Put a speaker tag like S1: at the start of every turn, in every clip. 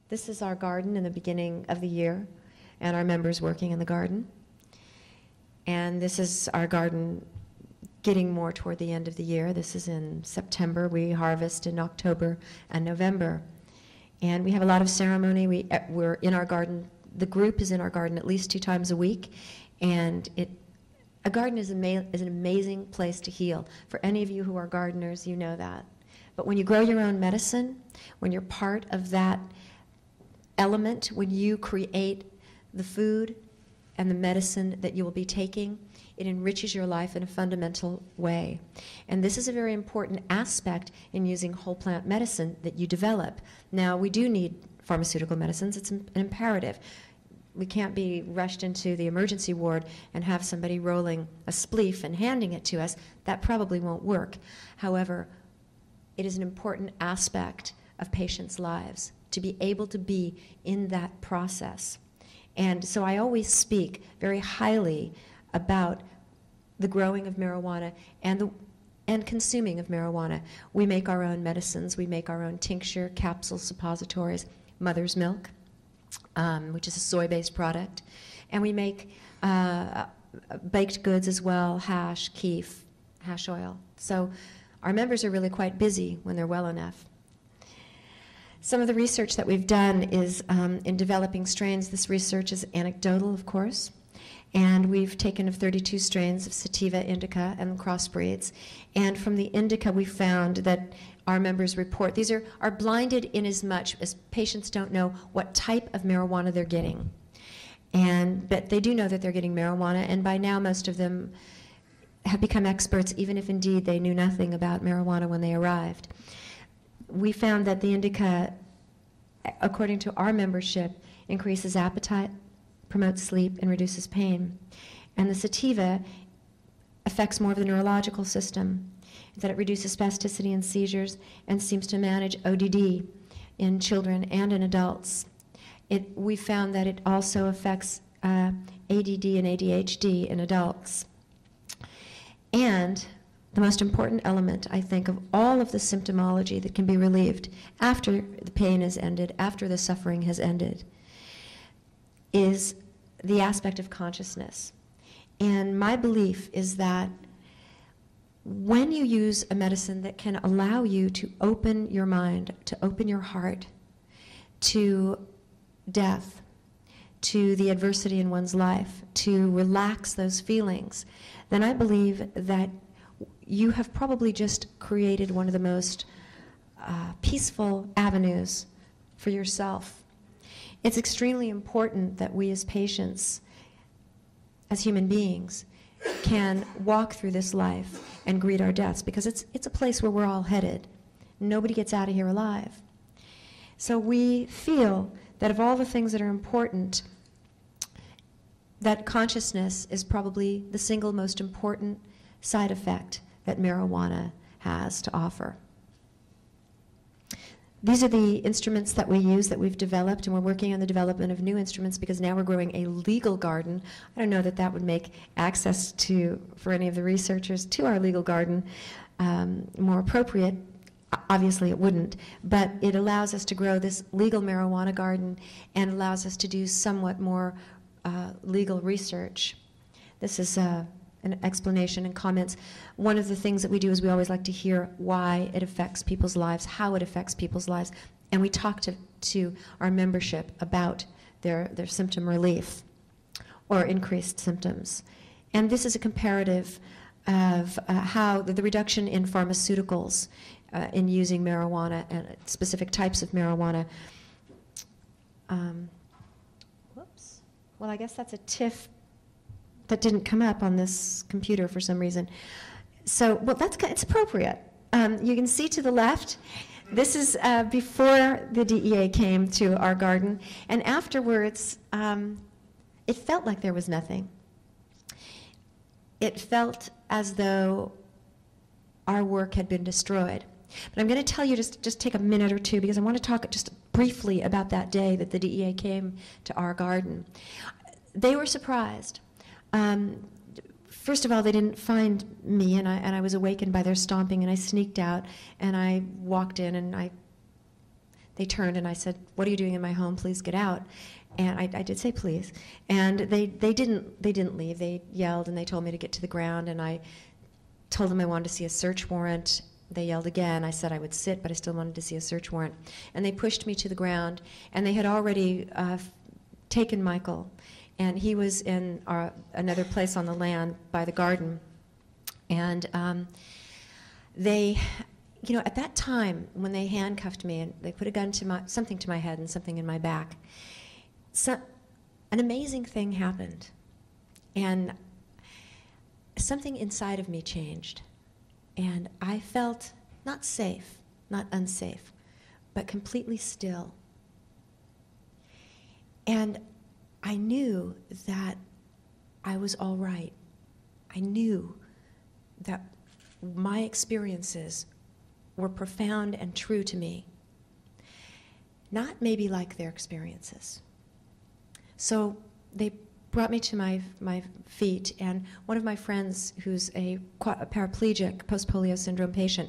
S1: This is our garden in the beginning of the year, and our members working in the garden. And this is our garden getting more toward the end of the year. This is in September. We harvest in October and November. And we have a lot of ceremony. We're in our garden. The group is in our garden at least 2 times a week. And a garden is an amazing place to heal. For any of you who are gardeners, you know that. But when you grow your own medicine, when you're part of that element, when you create the food and the medicine that you will be taking, it enriches your life in a fundamental way. And this is a very important aspect in using whole plant medicine that you develop. Now, we do need pharmaceutical medicines. It's an imperative. We can't be rushed into the emergency ward and have somebody rolling a spleef and handing it to us. That probably won't work. However, it is an important aspect of patients' lives to be able to be in that process. And so I always speak very highly about the growing of marijuana and consuming of marijuana. We make our own medicines. We make our own tincture, capsules, suppositories, mother's milk, which is a soy-based product. And we make baked goods as well, hash, keef, hash oil. So our members are really quite busy when they're well enough. Some of the research that we've done is in developing strains. This research is anecdotal, of course, and we've taken 32 strains of sativa, indica, and crossbreeds. And from the indica, we found that our members report, these are blinded in as much as patients don't know what type of marijuana they're getting. But they do know that they're getting marijuana, and by now most of them have become experts, even if indeed they knew nothing about marijuana when they arrived. We found that the indica, according to our membership, increases appetite, promotes sleep, and reduces pain. And the sativa affects more of the neurological system, that it reduces spasticity and seizures and seems to manage ODD in children and in adults. We found that it also affects ADD and ADHD in adults. And the most important element, I think, of all of the symptomology that can be relieved after the pain has ended, after the suffering has ended, is the aspect of consciousness. And my belief is that when you use a medicine that can allow you to open your mind, to open your heart to death, to the adversity in one's life, to relax those feelings, then I believe that you have probably just created one of the most peaceful avenues for yourself. It's extremely important that we as patients, as human beings, can walk through this life and greet our deaths, because it's a place where we're all headed. Nobody gets out of here alive. So we feel that of all the things that are important, that consciousness is probably the single most important side effect that marijuana has to offer. These are the instruments that we use, that we've developed, and we're working on the development of new instruments because now we're growing a legal garden. I don't know that that would make access for any of the researchers to our legal garden more appropriate. Obviously it wouldn't, but it allows us to grow this legal marijuana garden and allows us to do somewhat more legal research. This is an explanation and comments. One of the things that we do is we always like to hear why it affects people's lives, how it affects people's lives, and we talk to our membership about their symptom relief or increased symptoms. And this is a comparative of how the reduction in pharmaceuticals in using marijuana and specific types of marijuana. Whoops. Well, I guess that's a TIFF that didn't come up on this computer for some reason. So, well, it's appropriate. You can see to the left, this is before the DEA came to our garden, and afterwards, it felt like there was nothing. It felt as though our work had been destroyed. But I'm going to tell you, just take a minute or two, because I want to talk just briefly about that day that the DEA came to our garden. They were surprised. First of all, they didn't find me, and I was awakened by their stomping, and I sneaked out, and I walked in, and they turned and I said, "What are you doing in my home? Please get out." And I did say please. And they didn't leave. They yelled and they told me to get to the ground, and I told them I wanted to see a search warrant. They yelled again. I said I would sit, but I still wanted to see a search warrant. And they pushed me to the ground, and they had already taken Michael, and he was in another place on the land by the garden. And they, you know, at that time when they handcuffed me and they put a gun to something to my head and something in my back, an amazing thing happened, and something inside of me changed, and I felt not safe, not unsafe, but completely still. And I knew that I was all right. I knew that my experiences were profound and true to me, not maybe like their experiences. So they brought me to my feet, and one of my friends, who's a paraplegic post-polio syndrome patient,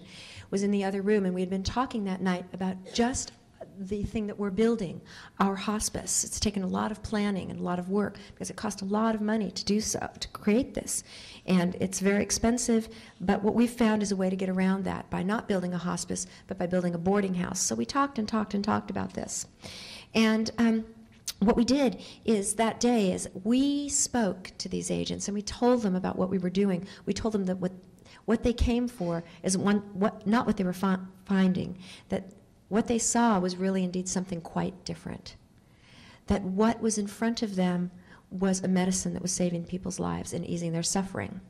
S1: was in the other room, and we had been talking that night about just the thing that we're building, our hospice. It's taken a lot of planning and a lot of work because it cost a lot of money to do so, to create this. And it's very expensive, but what we've found is a way to get around that by not building a hospice, but by building a boarding house. So we talked and talked and talked about this. And what we did is that day is we spoke to these agents and we told them about what we were doing. We told them that what they came for is not what they were finding, that what they saw was really indeed something quite different. That what was in front of them was a medicine that was saving people's lives and easing their suffering.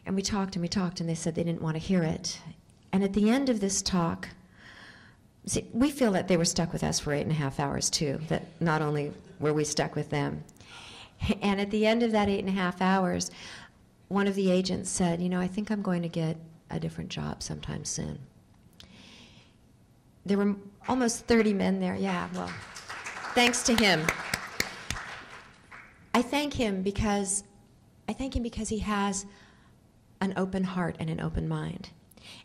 S1: And we talked and we talked, and they said they didn't want to hear it. And at the end of this talk, see, we feel that they were stuck with us for 8.5 hours too, that not only were we stuck with them. And at the end of that 8.5 hours, one of the agents said, "You know, I think I'm going to get a different job sometime soon." There were almost 30 men there. Yeah, well, thanks to him. I thank him because he has an open heart and an open mind.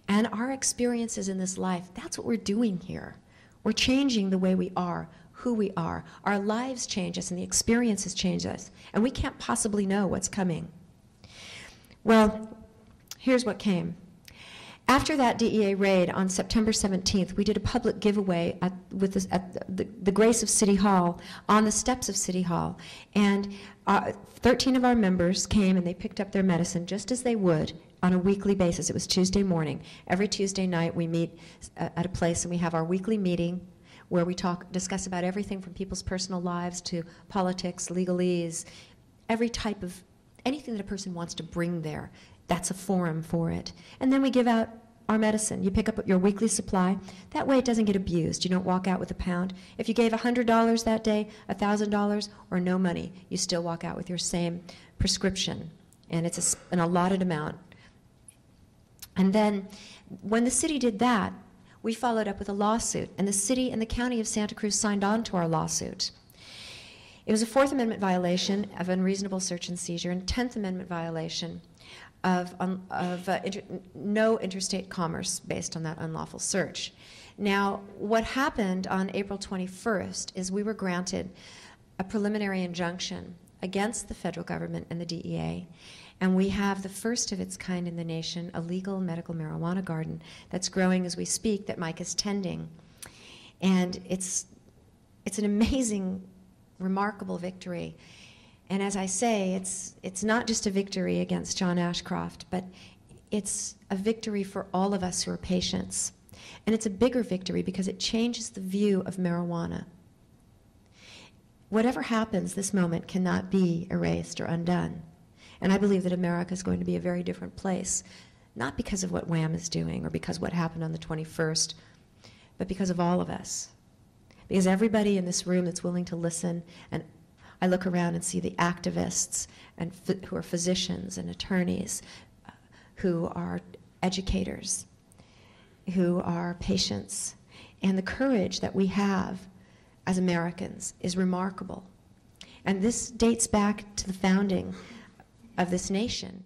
S1: And our experiences in this life, that's what we're doing here. We're changing the way we are, who we are. Our lives change us and the experiences change us. And we can't possibly know what's coming. Well, here's what came. After that DEA raid on September 17th, we did a public giveaway at the grace of City Hall, on the steps of City Hall. And 13 of our members came and they picked up their medicine just as they would on a weekly basis. It was Tuesday morning. Every Tuesday night we meet at a place and we have our weekly meeting where we discuss about everything from people's personal lives to politics, legalese, every type of, anything that a person wants to bring there. That's a forum for it. And then we give out our medicine. You pick up your weekly supply. That way it doesn't get abused. You don't walk out with a pound. If you gave $100 that day, $1,000, or no money, you still walk out with your same prescription. And it's an allotted amount. And then when the city did that, we followed up with a lawsuit. And the city and the county of Santa Cruz signed on to our lawsuit. It was a Fourth Amendment violation of unreasonable search and seizure and 10th Amendment violation of no interstate commerce based on that unlawful search. Now, what happened on April 21st is we were granted a preliminary injunction against the federal government and the DEA, and we have the first of its kind in the nation, a legal medical marijuana garden that's growing as we speak that Mike is tending. And it's an amazing, remarkable victory. And as I say, it's not just a victory against John Ashcroft, but it's a victory for all of us who are patients. And it's a bigger victory because it changes the view of marijuana. Whatever happens, this moment cannot be erased or undone. And I believe that America is going to be a very different place, not because of what WAMM is doing or because of what happened on the 21st, but because of all of us. Because everybody in this room that's willing to listen, and I look around and see the activists and who are physicians and attorneys, who are educators, who are patients, and the courage that we have as Americans is remarkable. And this dates back to the founding of this nation.